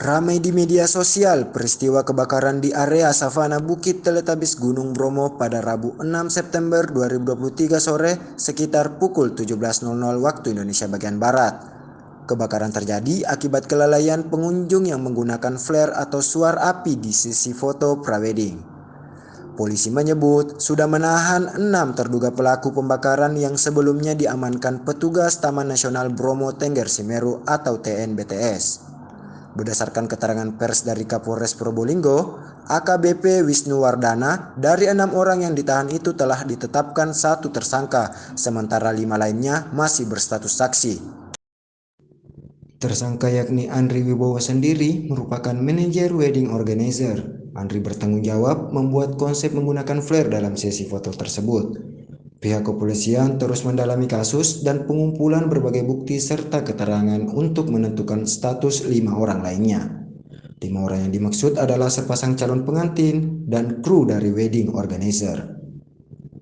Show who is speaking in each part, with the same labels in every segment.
Speaker 1: Ramai di media sosial peristiwa kebakaran di area savana Bukit Teletabis Gunung Bromo pada Rabu 6 September 2023 sore sekitar pukul 17.00 waktu Indonesia bagian Barat. Kebakaran terjadi akibat kelalaian pengunjung yang menggunakan flare atau suar api di sisi foto prawedding. Polisi menyebut sudah menahan 6 terduga pelaku pembakaran yang sebelumnya diamankan petugas Taman Nasional Bromo Tengger Semeru atau TNBTS. Berdasarkan keterangan pers dari Kapolres Probolinggo, AKBP Wisnu Wardana, dari 6 orang yang ditahan itu telah ditetapkan 1 tersangka, sementara 5 lainnya masih berstatus saksi. Tersangka yakni Andri Wibowo sendiri merupakan manajer wedding organizer. Andri bertanggung jawab membuat konsep menggunakan flare dalam sesi foto tersebut. Pihak kepolisian terus mendalami kasus dan pengumpulan berbagai bukti serta keterangan untuk menentukan status 5 orang lainnya. 5 orang yang dimaksud adalah sepasang calon pengantin dan kru dari wedding organizer.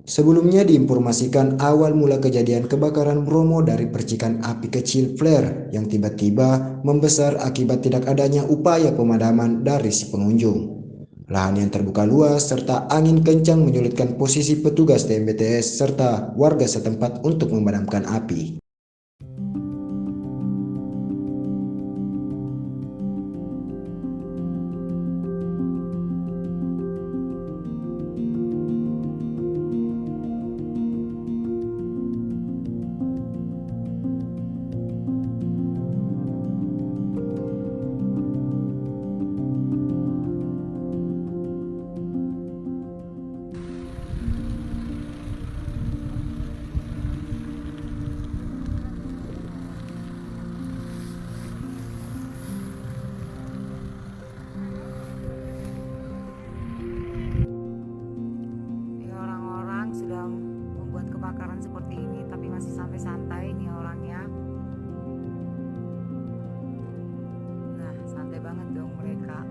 Speaker 1: Sebelumnya diinformasikan awal mula kejadian kebakaran Bromo dari percikan api kecil flare yang tiba-tiba membesar akibat tidak adanya upaya pemadaman dari si pengunjung. Lahan yang terbuka luas serta angin kencang menyulitkan posisi petugas TNBTS serta warga setempat untuk memadamkan api.
Speaker 2: Orang-orang sudah membuat kebakaran seperti ini tapi masih santai-santai nih orangnya. Nah, santai banget dong mereka.